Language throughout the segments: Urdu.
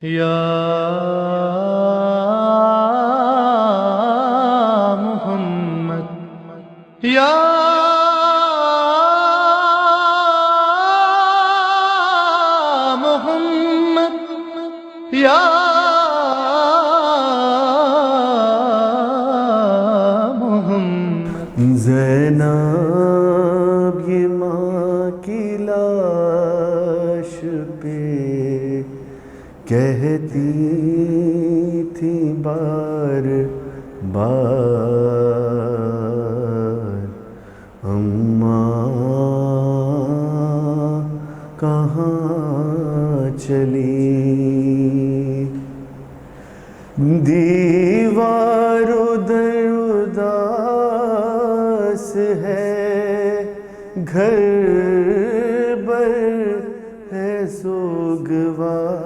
یا محمد یا محمد یا محمد۔ زینب یہ ماں کی لاش پہ کہتی تھی بار بار، اماں کہاں چلی؟ دیوار ادھر اداس ہے، گھر بر ہے سوگوار،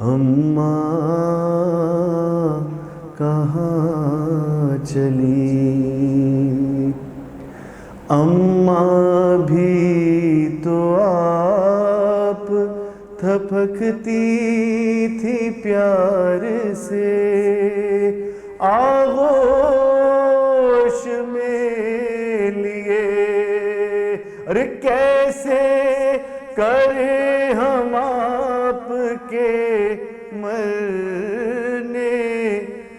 اماں کہاں چلی؟ اماں بھی تو آپ تھپکتی تھی پیار سے، آغوش میں لیے، ارے کیسے کریں ہم آپ کے مرنے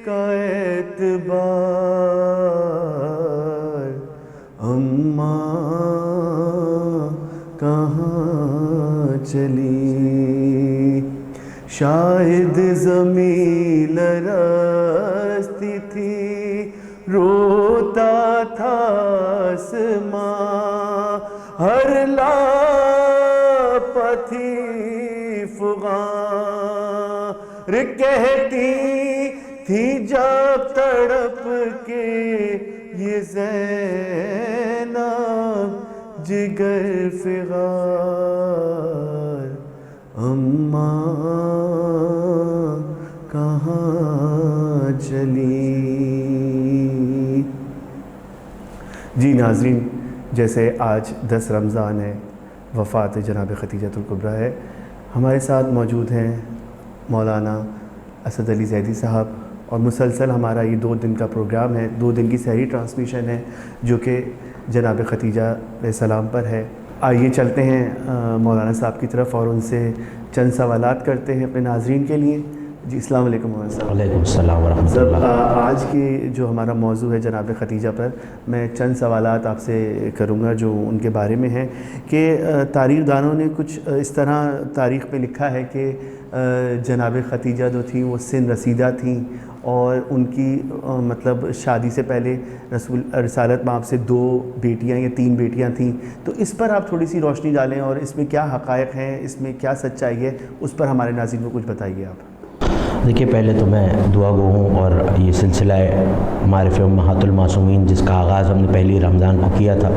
کا اعتبار، اماں کہاں چلی؟ شاید زمین لرزتی تھی، روتا تھا آسماں، ہر لاپتھی فغاں، رے کہتی تھی جب تڑپ کے یہ زینب جگر فغار، اماں کہاں چلی؟ جی ناظرین، جیسے آج 10 رمضان ہے، وفات جناب ختیجۃ الکبریٰ ہے، ہمارے ساتھ موجود ہیں مولانا اسد علی زیدی صاحب، اور مسلسل ہمارا یہ 2 دن کا پروگرام ہے، 2 دن کی سحری ٹرانسمیشن ہے جو کہ جناب ختیجہ علیہ السلام پر ہے۔ آئیے چلتے ہیں مولانا صاحب کی طرف اور ان سے چند سوالات کرتے ہیں اپنے ناظرین کے لیے۔ جی السلام علیکم مولانا صاحب۔ وعلیکم السلام ورحمۃ اللہ۔ آج کی جو ہمارا موضوع ہے جناب ختیجہ پر، میں چند سوالات آپ سے کروں گا جو ان کے بارے میں ہیں کہ تاریخ دانوں نے کچھ اس طرح تاریخ میں لکھا ہے کہ جناب ختیجہ جو تھیں وہ سن رسیدہ تھیں، اور ان کی مطلب شادی سے پہلے رسالت مآب سے 2 بیٹیاں یا 3 بیٹیاں تھیں، تو اس پر آپ تھوڑی سی روشنی ڈالیں اور اس میں کیا حقائق ہیں، اس میں کیا سچائی ہے، اس پر ہمارے ناظرین کو کچھ بتائیے آپ۔ دیکھیے، پہلے تو میں دعا گو ہوں، اور یہ سلسلہ معارف امہات المعصومین جس کا آغاز ہم نے پہلی رمضان کو کیا تھا،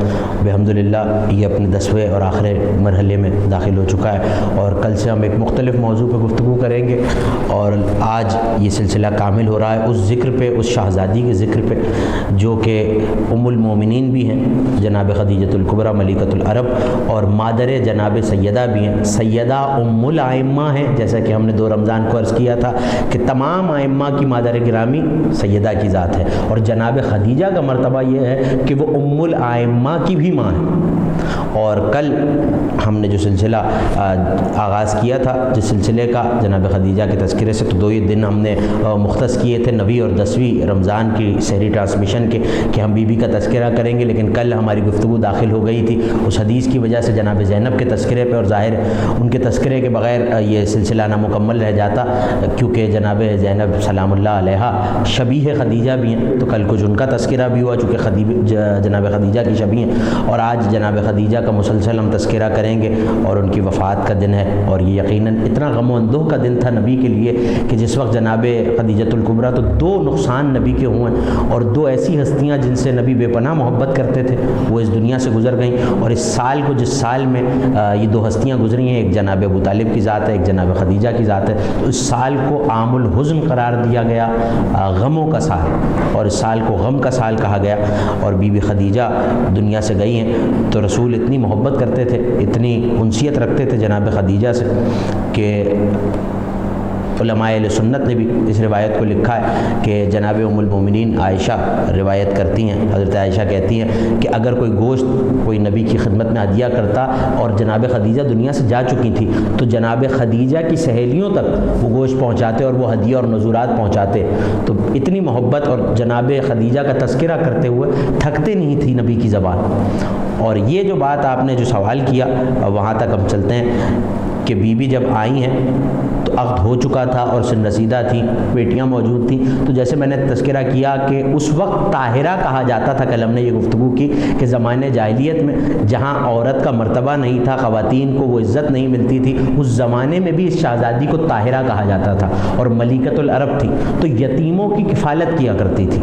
الحمدللہ یہ اپنے 10ویں اور آخری مرحلے میں داخل ہو چکا ہے، اور کل سے ہم ایک مختلف موضوع پہ گفتگو کریں گے، اور آج یہ سلسلہ کامل ہو رہا ہے اس ذکر پہ، اس شہزادی کے ذکر پہ جو کہ ام المومنین بھی ہیں، جناب خدیجۃ الکبریٰ ملکۃ العرب، اور مادر جناب سیدہ بھی ہیں، سیدہ ام الائمہ ہیں، جیسا کہ ہم نے 2 رمضان کو عرض کیا تھا کہ تمام ائمہ کی مادر گرامی سیدہ کی ذات ہے، اور جناب خدیجہ کا مرتبہ یہ ہے کہ وہ ام الائمہ کی بھی ماں ہے۔ اور کل ہم نے جو سلسلہ آغاز کیا تھا جس سلسلے کا جناب خدیجہ کے تذکرے سے، تو 2 دن ہم نے مختص کیے تھے 9ویں اور 10ویں رمضان کی سحری ٹرانسمیشن کے کہ ہم بی بی کا تذکرہ کریں گے، لیکن کل ہماری گفتگو داخل ہو گئی تھی اس حدیث کی وجہ سے جناب زینب کے تذکرے پہ، اور ظاہر ان کے تذکرے کے بغیر یہ سلسلہ نامکمل رہ جاتا، کیونکہ جناب زینب سلام اللہ علیہا شبیہ خدیجہ بھی ہیں، تو کل کچھ ان کا تذکرہ بھی ہوا چونکہ جناب خدیجہ کی شبیہ ہیں، اور آج جناب خدیجہ کا مسلسل ہم تذکرہ کریں گے، اور ان کی وفات کا دن ہے، اور یہ یقیناً اتنا غم و اندوہ کا دن تھا نبی کے لیے کہ جس وقت جناب خدیجۃ الکبریٰ تو 2 نقصان نبی کے ہوئے، اور 2 ایسی ہستیاں جن سے نبی بے پناہ محبت کرتے تھے وہ اس دنیا سے گزر گئیں، اور اس سال کو جس سال میں یہ 2 ہستیاں گزری ہیں، ایک جناب ابو طالب کی ذات ہے، ایک جناب خدیجہ کی ذات ہے، تو اس سال کو عام الحزن قرار دیا گیا، غموں کا سال، اور اس سال کو غم کا سال کہا گیا۔ اور بی بی خدیجہ دنیا سے گئی ہیں تو رسول اتنی محبت کرتے تھے، اتنی انسیت رکھتے تھے جناب خدیجہ سے کہ علماء اہل سنت نے بھی اس روایت کو لکھا ہے کہ جناب ام المومنین عائشہ روایت کرتی ہیں، حضرت عائشہ کہتی ہیں کہ اگر کوئی گوشت کوئی نبی کی خدمت میں ہدیہ کرتا اور جناب خدیجہ دنیا سے جا چکی تھی تو جناب خدیجہ کی سہیلیوں تک وہ گوشت پہنچاتے اور وہ ہدیہ اور نذورات پہنچاتے، تو اتنی محبت اور جناب خدیجہ کا تذکرہ کرتے ہوئے تھکتے نہیں تھی نبی کی زبان۔ اور یہ جو بات آپ نے جو سوال کیا وہاں تک ہم چلتے ہیں کہ بی بی جب آئی ہیں تو عقد ہو چکا تھا اور سن رسیدہ تھیں، بیٹیاں موجود تھیں، تو جیسے میں نے تذکرہ کیا کہ اس وقت طاہرہ کہا جاتا تھا، کل ہم نے یہ گفتگو کی کہ زمانے جاہلیت میں جہاں عورت کا مرتبہ نہیں تھا، خواتین کو وہ عزت نہیں ملتی تھی، اس زمانے میں بھی اس شہزادی کو طاہرہ کہا جاتا تھا اور ملکۃ العرب تھی، تو یتیموں کی کفالت کیا کرتی تھی۔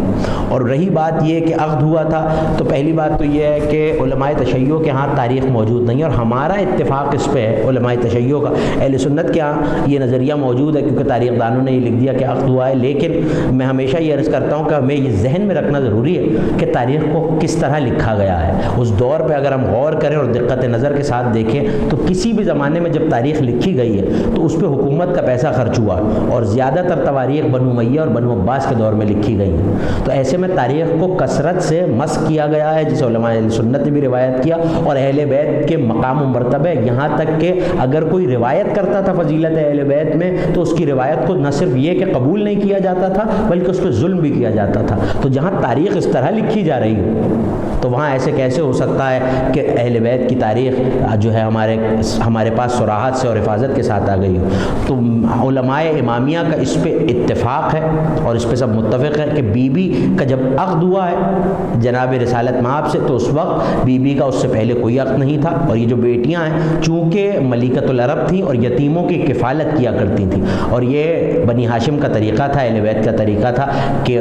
اور رہی بات یہ کہ عقد ہوا تھا، تو پہلی بات تو یہ ہے کہ علماء تشیع کے ہاں تاریخ موجود نہیں ہے، اور ہمارا اتفاق اس پہ ہے علماء تشیع کا، اہل سنت کے ہاں یہ نظریہ موجود ہے کیونکہ تاریخ دانوں نے یہ لکھ دیا کہ عقد ہوا ہے، لیکن میں ہمیشہ یہ عرض کرتا ہوں کہ ہمیں یہ ذہن میں رکھنا ضروری ہے کہ تاریخ کو کس طرح لکھا گیا ہے۔ اس دور پہ اگر ہم غور کریں اور دقت نظر کے ساتھ دیکھیں تو کسی بھی زمانے میں جب تاریخ لکھی گئی ہے تو اس پہ حکومت کا پیسہ خرچ ہوا، اور زیادہ تر تواریخ بنو امیہ اور بنو عباس کے دور میں لکھی گئی ہیں، تو ایسے میں تاریخ کو کثرت سے مسخ کیا گیا ہے، جسے علماء اہل سنت نے بھی روایت کیا، اور اہل بیت کے مقام و مرتبہ یہاں تک کہ اگر کوئی روایت کرتا تھا فضیلت اہل بیت میں تو اس کی روایت کو نہ صرف یہ کہ قبول نہیں کیا جاتا تھا بلکہ اس پہ ظلم بھی کیا جاتا تھا۔ تو جہاں تاریخ اس طرح لکھی جا رہی ہو تو وہاں ایسے کیسے ہو سکتا ہے کہ اہل بیت کی تاریخ جو ہے ہمارے پاس صراحت سے اور حفاظت کے ساتھ آ گئی ہو؟ تو علماء امامیہ کا اس پہ اتفاق ہے اور اس پہ سب متفق ہے کہ بی بی کا جب عقد ہوا ہے جناب رسالت مآب سے تو اس وقت بی بی کا اس سے پہلے کوئی عقد نہیں تھا، اور یہ جو بیٹیاں ہیں چونکہ ملکۃ العرب تھیں اور یتیموں کی کفالت کیا کرتی تھیں، اور یہ بنی ہاشم کا طریقہ تھا، اہل بیت کا طریقہ تھا کہ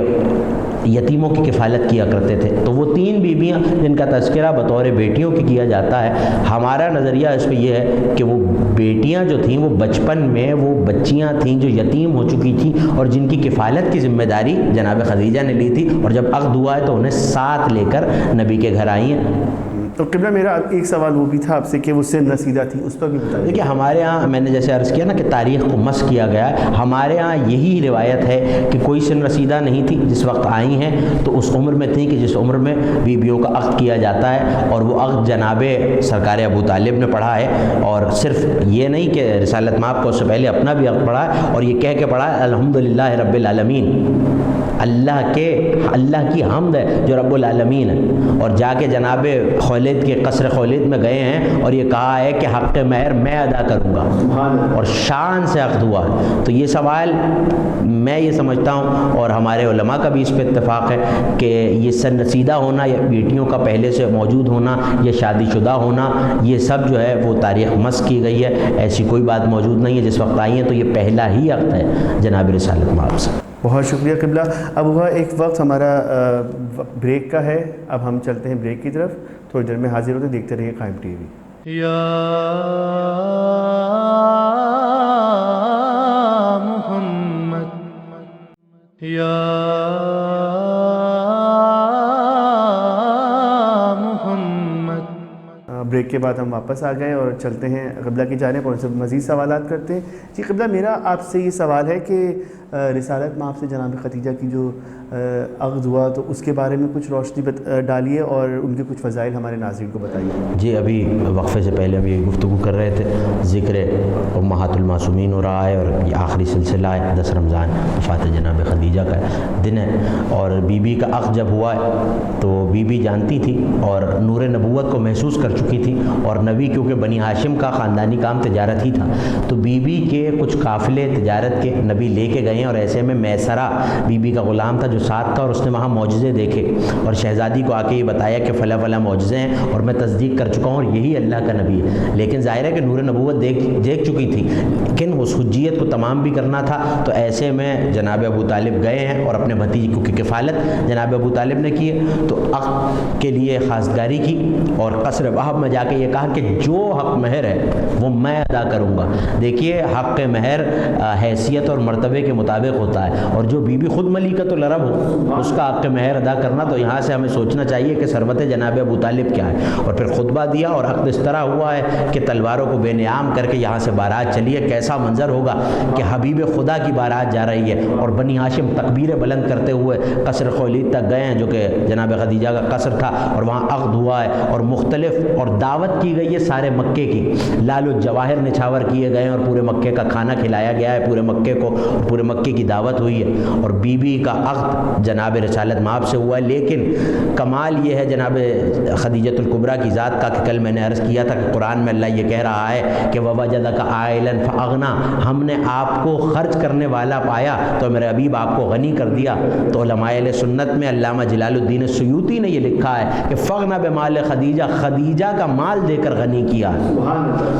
یتیموں کی کفالت کیا کرتے تھے، تو وہ 3 بیویاں جن کا تذکرہ بطور بیٹیوں کی کیا جاتا ہے، ہمارا نظریہ اس پہ یہ ہے کہ وہ بیٹیاں جو تھیں وہ بچپن میں وہ بچیاں تھیں جو یتیم ہو چکی تھیں اور جن کی کفالت کی ذمہ داری جناب خدیجہ نے لی تھی، اور جب عقد ہوا ہے تو انہیں ساتھ لے کر نبی کے گھر آئی ہیں۔ تو قبلہ میرا ایک سوال وہ بھی تھا آپ سے کہ وہ سن رسیدہ تھی، اس پر بھی بتائیے۔ دیکھیے ہمارے ہاں میں نے جیسے عرض کیا نا کہ تاریخ کو مسخ کیا گیا ہے، ہمارے ہاں یہی روایت ہے کہ کوئی سن رسیدہ نہیں تھی، جس وقت آئی ہیں تو اس عمر میں تھیں کہ جس عمر میں بیویوں کا عقد کیا جاتا ہے، اور وہ عقد جناب سرکار ابو طالب نے پڑھا ہے، اور صرف یہ نہیں کہ رسالت مآب کو اس سے پہلے اپنا بھی عقد پڑھا ہے، اور یہ کہہ کے پڑھا ہے الحمدللہ رب العالمین، اللہ کی حمد ہے جو رب العالمین ہے، اور جا کے جناب خولد کے قصر خولد میں گئے ہیں اور یہ کہا ہے کہ حق مہر میں ادا کروں گا، اور شان سے عقد ہوا۔ تو یہ سوال میں یہ سمجھتا ہوں اور ہمارے علماء کا بھی اس پہ اتفاق ہے کہ یہ سن رسیدہ ہونا یا بیٹیوں کا پہلے سے موجود ہونا یا شادی شدہ ہونا، یہ سب جو ہے وہ تاریخ مسخ کی گئی ہے، ایسی کوئی بات موجود نہیں ہے۔ جس وقت آئی ہیں تو یہ پہلا ہی عقد ہے جناب رسالت مآب سے۔ بہت شکریہ قبلہ۔ اب ہوا ایک وقت ہمارا بریک کا ہے، اب ہم چلتے ہیں بریک کی طرف، تھوڑی دیر میں حاضر ہوتے، دیکھتے رہیے قائم ٹی وی۔ یا محمد یا محمد۔ بریک کے بعد ہم واپس آ گئے اور چلتے ہیں قبلہ کی جانب اور ان سے مزید سوالات کرتے ہیں۔ جی قبلہ، میرا آپ سے یہ سوال ہے کہ رسالت مآب سے جناب خدیجہ کی جو عقد ہوا تو اس کے بارے میں کچھ روشنی ڈالیے اور ان کے کچھ فضائل ہمارے ناظرین کو بتائیے۔ جی ابھی وقفے سے پہلے ہم یہ گفتگو کر رہے تھے، ذکر امہات المعصومین ہو رہا ہے اور یہ آخری سلسلہ ہے 10 رمضان وفات جناب خدیجہ کا دن ہے، اور بی بی کا عقد جب ہوا ہے تو بی بی جانتی تھی اور نور نبوت کو محسوس کر چکی تھی، اور نبی کیونکہ بنی ہاشم کا خاندانی کام تجارت ہی تھا تو بی بی کے کچھ قافلے تجارت کے نبی لے کے گئے ہیں، اور ایسے میں میسرہ بی بی کا غلام تھا جو ساتھ تھا، اور اس نے وہاں معجزے دیکھے اور شہزادی کو آ کے یہ بتایا کہ فلاں فلاں معجزے ہیں اور میں تصدیق کر چکا ہوں اور یہی اللہ کا نبی ہے۔ لیکن ظاہر ہے کہ نور نبوت دیکھ چکی تھی، لیکن اس حجیت کو تمام بھی کرنا تھا۔ تو ایسے میں جناب ابو طالب گئے ہیں اور اپنے بھتیجے کی کفالت جناب ابو طالب نے کی ہے، تو عقد کے لیے خواستگاری کی اور قصر وہب میں جا کے یہ کہا کہ جو حق مہر ہے وہ میں ادا کروں گا۔ دیکھیے حق مہر حیثیت اور مرتبے کے مطابق ہوتا ہے، اور جو بی بی خود ملیکۃ العرب ہو اس کا حق مہر ادا کرنا، تو یہاں سے ہمیں سوچنا چاہیے کہ ثروت جناب ابو طالب کیا ہے۔ اور پھر خطبہ دیا اور عقد اس طرح ہوا ہے کہ تلواروں کو بے نیام کر کے یہاں سے بارات چلی ہے۔ کیسا منظر ہوگا کہ حبیب خدا کی بارات جا رہی ہے، اور بنی ہاشم تکبیریں بلند کرتے ہوئے قصر خولید تک گئے ہیں جو کہ جناب خدیجہ کا قصر تھا، اور وہاں عقد ہوا ہے اور مختلف اور دعوت کی گئی ہے سارے مکے کی، لال و جواہر نچھاور کیے گئے ہیں اور پورے مکے کا کھانا کھلایا گیا ہے پورے مکے کو، پورے مکے کی دعوت ہوئی ہے، اور بی بی کا عقد جناب رسالت مآب سے ہوا ہے۔ لیکن کمال یہ ہے جناب خدیجۃ الکبریٰ کی ذات کا کہ کل میں نے عرض کیا تھا کہ قرآن میں اللہ یہ کہہ رہا ہے کہ وَوَجَدَكَ عَائِلًا فَأَغْنَىٰ، ہم نے آپ کو خرچ کرنے والا پایا تو میرے حبیب آپ کو غنی کر دیا۔ تو علماء اہل سنت میں علامہ جلال الدین سیوطی نے یہ لکھا ہے کہ فَغْنَىٰ بِمَالِ خدیجہ، خدیجہ کا مال دے کر غنی کیا،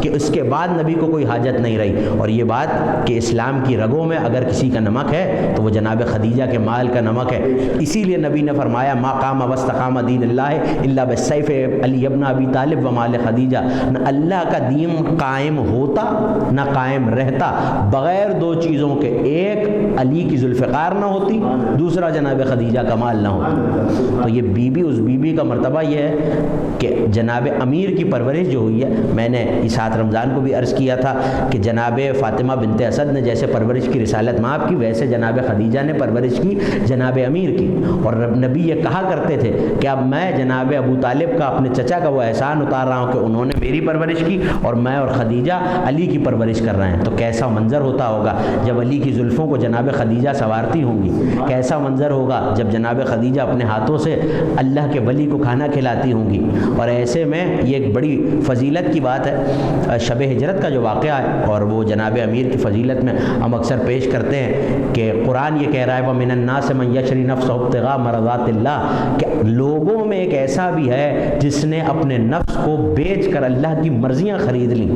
کہ اس کے بعد نبی کو کوئی حاجت نہیں رہی۔ اور یہ بات کہ اسلام کی رگوں میں اگر کسی کا نمک ہے تو وہ جناب خدیجہ کے مال کا نمک ہے۔ اسی لیے نبی نے فرمایا ما قام واستقام دین اللہ الا بالسیف علی ابن ابی طالب و مال خدیجہ، نہ اللہ کا دین قائم ہوتا نہ قائم رہتا بغیر دو چیزوں کے، ایک علی کی ذوالفقار نہ ہوتی، دوسرا جناب خدیجہ کا مال نہ ہوتا۔ تو یہ بی بی، اس بی بی کا مرتبہ یہ ہے کہ جناب امیر کی پرورش جو ہوئی ہے، میں نے اس ساتھ رمضان کو بھی عرض کیا تھا کہ جناب فاطمہ بنت اسد نے جیسے پرورش کی رسالت مآب کی، ویسے جناب خدیجہ نے پرورش کی جناب امیر کی۔ اور نبی یہ کہا کرتے تھے کہ اب میں جناب ابو طالب کا، اپنے چچا کا وہ احسان اتار رہا ہوں کہ انہوں نے میری پرورش کی، اور میں اور خدیجہ علی کی پرورش کر رہے ہیں۔ تو کیسا منظر ہوتا ہوگا جب علی کی زلفوں کو جناب خدیجہ سنوارتی ہوں گی، کیسا منظر ہوگا جب جناب خدیجہ اپنے ہاتھوں سے اللہ کے ولی کو کھانا کھلاتی ہوں گی۔ اور ایسے میں یہ ایک بڑی فضیلت کی بات ہے، شب ہجرت کا جو واقعہ ہے، اور وہ جناب امیر کی فضیلت میں ہم اکثر پیش کرتے ہیں کہ قرآن یہ کہہ رہا ہے وَمِنَ النَّاسِ مَن يَشْرِي نَفْسَهُ ابْتِغَاءَ مَرْضَاتِ اللَّهِ، کہ لوگوں میں ایک ایسا بھی ہے جس نے اپنے نفس کو بیچ کر اللہ کی مرضیاں خرید لیں۔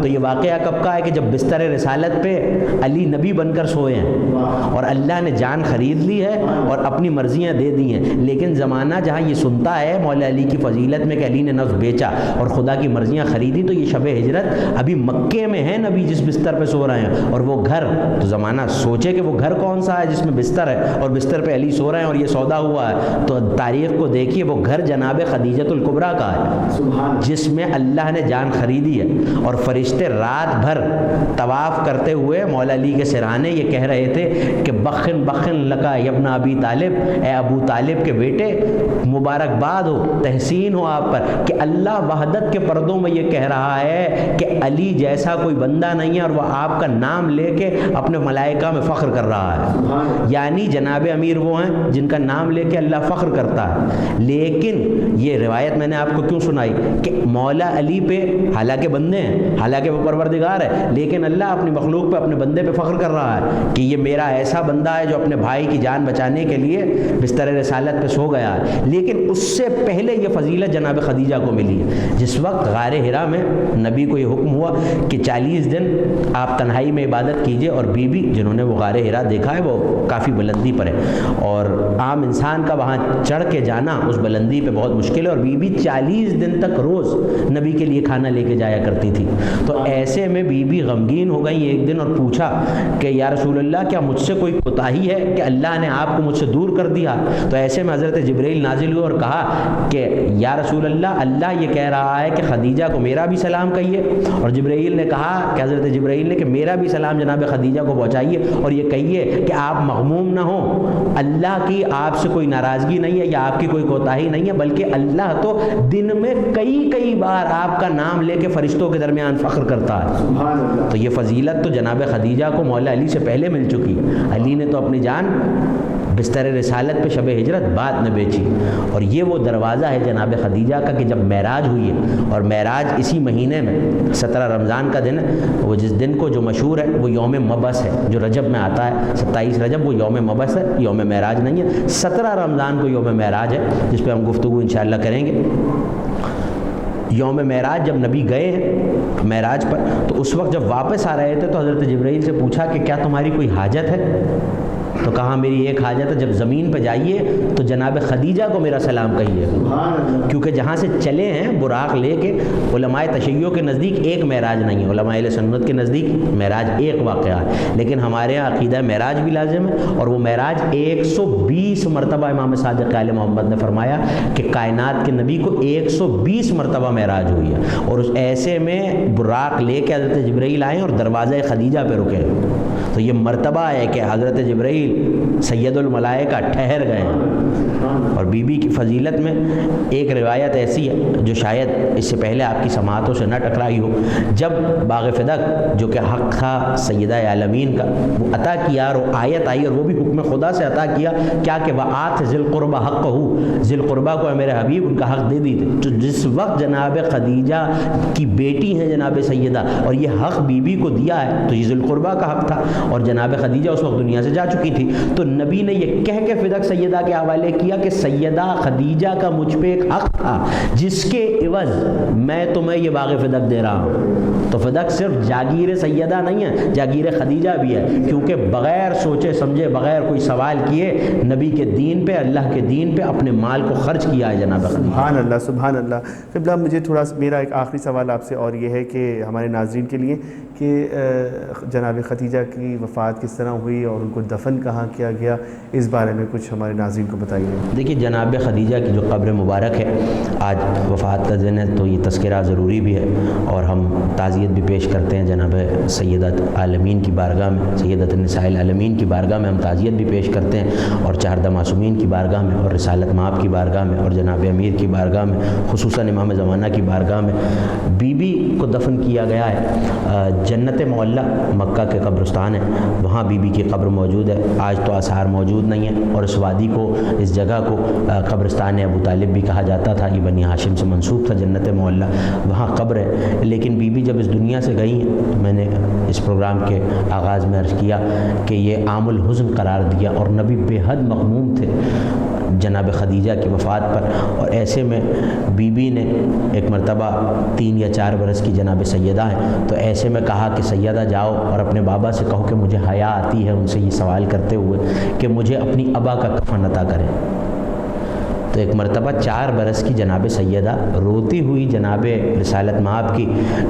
تو یہ واقعہ کب کا ہے کہ جب بستر رسالت پہ علی نبی بن کر سوئے ہیں اور اللہ نے جان خرید لی ہے اور اپنی مرضیاں دے دی ہیں۔ لیکن زمانہ جہاں یہ سنتا ہے مولا علی کی فضیلت میں کہ علی نے نفس بیچا اور خدا کی مرضیاں خریدی، تو یہ شب ہجرت ابھی مکے میں ہے نبی جس بستر پہ سو رہے ہیں، اور وہ گھر، تو زمانہ سوچے کہ وہ گھر کون سا ہے جس میں بستر ہے اور بستر پہ علی سو رہے ہیں اور یہ سودا ہوا ہے۔ تو تاریخ کو دیکھیے، وہ گھر جناب خدیجۃ الکبریٰ کا ہے جس میں اللہ نے جان خریدی ہے، اور فرشتے رات بھر طواف کرتے ہوئے مولا علی کے سرانے یہ کہہ رہے تھے کہ بخن بخن لکا ابن ابی طالب، اے ابو طالب کے بیٹے مبارکباد ہو، تحسین ہو آپ پر کہ اللہ وحدت کے پردوں میں یہ کہہ رہا ہے کہ علی جیسا کوئی بندہ نہیں ہے، اور وہ آپ کا نام لے کے اپنے ملائکہ میں فخر کر رہا ہے۔ یعنی جناب امیر وہ ہیں جن کا نام لے کے اللہ فخر کرتا ہے۔ لیکن یہ روایت میں نے آپ کو کیوں سنائی کہ مولا علی پہ حالانکہ بندے ہیں، حالانکہ وہ پروردگار ہے، لیکن اللہ اپنی مخلوق پہ، اپنے بندے پہ فخر کر رہا ہے کہ یہ میرا ایسا بندہ ہے جو اپنے بھائی کی جان بچانے کے لیے بستر رسالت پہ سو گیا ہے۔ لیکن اس سے پہلے یہ فضیلت جناب خدیجہ کو ملی ہے، جس وقت غار حرا میں نبی کو یہ حکم ہوا کہ 40 دن آپ تنہائی میں عبادت کیجئے، اور بی بی جنہوں نے وہ غار حرا دیکھا ہے وہ کافی بلندی پر ہے، اور عام انسان کا وہاں چڑھ کے جانا اس بلندی پہ بہت مشکل ہے، اور بی بی 40 دن تک روز نبی کے لیے کھانا لے کے جایا کرتی تھی۔ تو ایسے میں بی بی غمگین ہو گئی ایک دن اور پوچھا کہ یا رسول اللہ کیا مجھ سے کوئی کوتاہی ہے کہ اللہ نے آپ کو مجھ سے دور کر دیا؟ تو ایسے میں حضرت جبرائیل نازل ہوئے اور کہا کہ یا رسول اللہ، اللہ یہ کہہ رہا ہے کہ خدیجہ کو میرا بھی سلام کہیے، اور جبرائیل نے کہا کہ حضرت جبرائیل نے کہ میرا بھی سلام جناب خدیجہ کو پہنچائیے، اور یہ کہیے کہ آپ مغموم نہ ہوں، اللہ کی آپ سے کوئی ناراضگی نہیں ہے یا آپ کی کوئی کوتاہی نہیں ہے، بلکہ اللہ تو دن میں کئی بار آپ کا نام لے کے فرشتوں کے درمیان فخر کرتا ہے۔ تو یہ فضیلت تو جناب خدیجہ کو مولا علی سے پہلے مل چکی ہے۔ علی نے تو اپنی جان بستر رسالت پہ شب ہجرت بعد میں بیچی، اور یہ وہ دروازہ ہے جناب خدیجہ کا کہ جب معراج ہوئی ہے، اور معراج اسی مہینے میں 17 رمضان کا دن ہے، وہ جس دن کو جو مشہور ہے وہ یوم مبعث ہے جو رجب رجب میں آتا ہے 27 رجب، وہ یوم مبعث ہے، یوم معراج نہیں ہے۔ 17 رمضان کو یوم معراج ہے، جس پہ ہم گفتگو انشاءاللہ کریں گے۔ یوم معراج جب نبی گئے ہیں معراج پر، تو اس وقت جب واپس آ رہے تھے تو حضرت جبرائیل سے پوچھا کہ کیا تمہاری کوئی حاجت ہے؟ تو کہا میری ایک حاجت ہے، جب زمین پہ جائیے تو جناب خدیجہ کو میرا سلام کہیے، کیونکہ جہاں سے چلے ہیں براق لے کے، علماء تشیع کے نزدیک ایک معراج نہیں ہے، علماء اہل سنت کے نزدیک معراج ایک واقعہ ہے، لیکن ہمارے یہاں عقیدہ معراج بھی لازم ہے، اور وہ معراج 120 مرتبہ امام صادق آل محمد نے فرمایا کہ کائنات کے نبی کو 120 مرتبہ معراج ہوئی ہے، اور اس ایسے میں براق لے کے حضرت جبرائیل آئے اور دروازہ خدیجہ پہ رکے، تو یہ مرتبہ ہے کہ حضرت جبرائیل سید الملائکہ ٹھہر گئے ہیں۔ اور بی بی کی فضیلت میں ایک روایت ایسی ہے جو شاید اس سے پہلے آپ کی سماعتوں سے نہ ٹکرائی ہو، جب باغ فدق جو کہ حق تھا سیدہ عالمین کا، وہ عطا کیا اور آیت آئی، اور وہ بھی حکم خدا سے عطا کیا، کیا کہ وآت ذی القربى حقہ، ذی القربہ کو میرے حبیب ان کا حق دے دی تھے۔ تو جس وقت جناب خدیجہ کی بیٹی ہیں جناب سیدہ، اور یہ حق بی بی کو دیا ہے، تو یہ ذی القربہ کا حق تھا، اور جناب خدیجہ اس وقت دنیا سے جا چکی تھی، تو نبی نے یہ کہہ کے فدق سیدہ کے حوالے کیا کہ سیدہ خدیجہ کا مجھ پہ ایک حق تھا، جس کے عوض میں تمہیں یہ باغ فدق دے رہا ہوں۔ تو فدق صرف جاگیر سیدہ نہیں ہے، جاگیر خدیجہ بھی ہے، کیونکہ بغیر سوچے سمجھے، بغیر کوئی سوال کیے، نبی کے دین پہ، اللہ کے دین پہ اپنے مال کو خرچ کیا ہے جناب خدیجہ۔ سبحان اللہ، سبحان اللہ۔ قبلہ مجھے تھوڑا میرا ایک آخری سوال آپ سے اور یہ ہے کہ ہمارے ناظرین کے لیے کہ جناب خدیجہ کی وفات کس طرح ہوئی اور ان کو دفن کہاں کیا گیا، اس بارے میں کچھ ہمارے ناظرین کو بتائیے۔ دیکھیے جناب خدیجہ کی جو قبر مبارک ہے، آج وفات کا دن ہے تو یہ تذکرہ ضروری بھی ہے، اور ہم تعزیت بھی پیش کرتے ہیں جناب سیدت عالمین کی بارگاہ میں، سیدت النساء العالمین کی بارگاہ میں ہم تعزیت بھی پیش کرتے ہیں، اور چہردہ معصومین کی بارگاہ میں، اور رسالت مآب کی بارگاہ میں، اور جناب امیر کی بارگاہ میں، خصوصاً امام زمانہ کی بارگاہ میں بی بی کو دفن کیا گیا ہے۔ جنت معلیٰ مکہ کے قبرستان ہے، وہاں بی بی کی قبر موجود ہے، آج تو آثار موجود نہیں ہیں، اور اس وادی کو، اس جگہ کو قبرستان ابو طالب بھی کہا جاتا تھا، یہ بنی ہاشم سے منسوب تھا جنت معلیٰ، وہاں قبر ہے۔ لیکن بی بی جب اس دنیا سے گئی ہیں، میں نے اس پروگرام کے آغاز میں عرض کیا کہ یہ عام الحزن قرار دیا، اور نبی بے حد مغموم تھے جناب خدیجہ کی وفات پر، اور ایسے میں بی بی نے ایک مرتبہ 3 یا 4 برس کی جناب سیدہ ہیں، تو ایسے میں کہا کہ سیدہ جاؤ اور اپنے بابا سے کہو کہ مجھے حیا آتی ہے ان سے یہ سوال کرتے ہوئے کہ مجھے اپنی ابا کا کفن عطا کریں۔ تو ایک مرتبہ 4 برس کی جناب سیدہ روتی ہوئی جناب رسالت مآب کی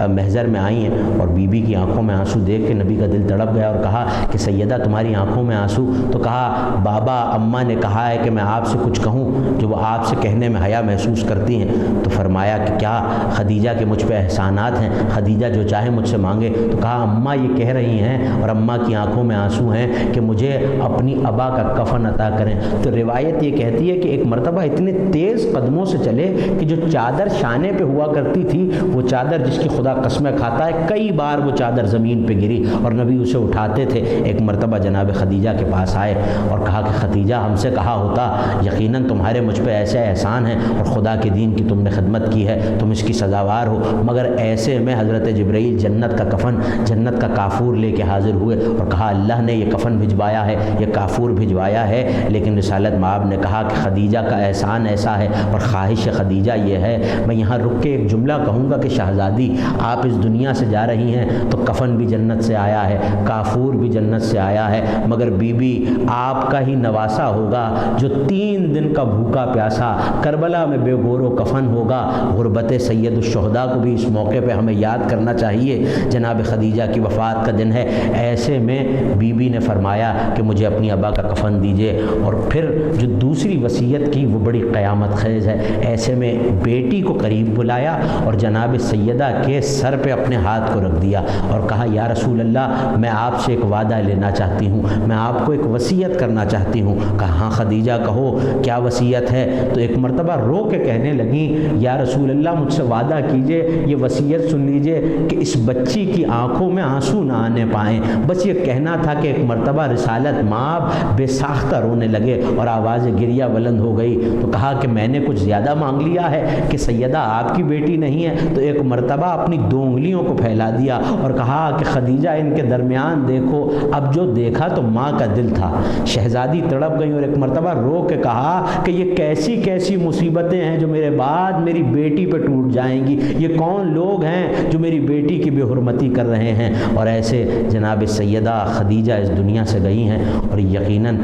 محضر میں آئی ہیں، اور بی بی کی آنکھوں میں آنسو دیکھ کے نبی کا دل تڑپ گیا، اور کہا کہ سیدہ تمہاری آنکھوں میں آنسو؟ تو کہا بابا اماں نے کہا ہے کہ میں آپ سے کچھ کہوں جو وہ آپ سے کہنے میں حیا محسوس کرتی ہیں۔ تو فرمایا کہ کیا؟ خدیجہ کے مجھ پہ احسانات ہیں، خدیجہ جو چاہے مجھ سے مانگے۔ تو کہا اماں یہ کہہ رہی ہیں اور اماں کی آنکھوں میں آنسو ہیں کہ مجھے اپنی ابا کا کفن عطا کریں۔ تو روایت یہ کہتی ہے کہ ایک مرتبہ اتنے تیز قدموں سے چلے کہ جو چادر شانے پہ ہوا کرتی تھی، وہ چادر جس کی خدا قسمیں کھاتا ہے، کئی بار وہ چادر زمین پہ گری اور نبی اسے اٹھاتے تھے۔ ایک مرتبہ جناب خدیجہ کے پاس آئے اور کہا کہ خدیجہ ہم سے کہا ہوتا، یقیناً تمہارے مجھ پہ ایسے احسان ہیں اور خدا کے دین کی تم نے خدمت کی ہے، تم اس کی سزاوار ہو، مگر ایسے میں حضرت جبرائیل جنت کا کفن، جنت کا کافور لے کے حاضر ہوئے اور کہا اللہ نے یہ کفن بھجوایا ہے، یہ کافور بھجوایا ہے۔ لیکن رسالت مآب نے کہا کہ خدیجہ کا احسان ایسا ہے اور خواہش خدیجہ یہ ہے، میں یہاں رک کے ایک جملہ کہوں گا کہ شہزادی آپ اس دنیا سے جا رہی ہیں تو کفن بھی جنت سے آیا ہے، کافور بھی جنت سے آیا ہے، مگر بی بی آپ کا ہی نواسا ہوگا جو 3 دن کا بھوکا پیاسا کربلا میں بے گور و کفن ہوگا۔ غربت سید الشہداء کو بھی اس موقع پہ ہمیں یاد کرنا چاہیے، جناب خدیجہ کی وفات کا دن ہے۔ ایسے میں بی بی نے فرمایا کہ مجھے اپنی ابا کا کفن دیجیے، اور پھر جو دوسری وصیت کی وہ بڑی قیامت خیز ہے۔ ایسے میں بیٹی کو قریب بلایا اور جناب سیدہ کے سر پہ اپنے ہاتھ کو رکھ دیا اور کہا یا رسول اللہ میں آپ سے ایک وعدہ لینا چاہتی ہوں، میں آپ کو ایک وصیت کرنا چاہتی ہوں۔ کہا ہاں خدیجہ کہو کیا وصیت ہے؟ تو ایک مرتبہ رو کے کہنے لگیں یا رسول اللہ مجھ سے وعدہ کیجئے، یہ وصیت سن لیجئے کہ اس بچی کی آنکھوں میں آنسو نہ آنے پائیں۔ بس یہ کہنا تھا کہ ایک مرتبہ رسالت مآب بے ساختہ رونے لگے اور آواز گریہ بلند ہو گئی۔ تو کہا کہ میں نے کچھ زیادہ مانگ لیا ہے کہ سیدہ آپ کی بیٹی نہیں ہے؟ تو ایک مرتبہ اپنی 2 انگلیوں کو پھیلا دیا اور کہا کہ خدیجہ ان کے درمیان دیکھو۔ اب جو دیکھا تو ماں کا دل تھا، شہزادی تڑپ گئی اور ایک مرتبہ رو کے کہا کہ یہ کیسی کیسی مصیبتیں ہیں جو میرے بعد میری بیٹی پہ ٹوٹ جائیں گی، یہ کون لوگ ہیں جو میری بیٹی کی بے حرمتی کر رہے ہیں۔ اور ایسے جناب سیدہ خدیجہ اس دنیا سے گئی ہیں، اور یقیناً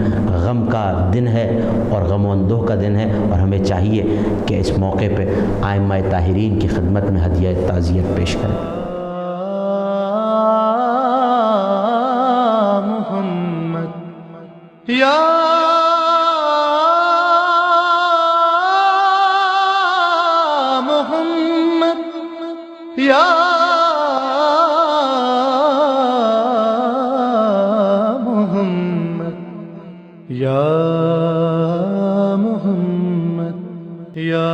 غم کا دن ہے اور غم و اندوہ کا دن ہے، اور ہمیں چاہیے کہ اس موقع پہ ائمہ طاہرین کی خدمت میں ہدیہ تعزیت پیش کریں۔ محمد یا محمد یا محمد یا محمد یا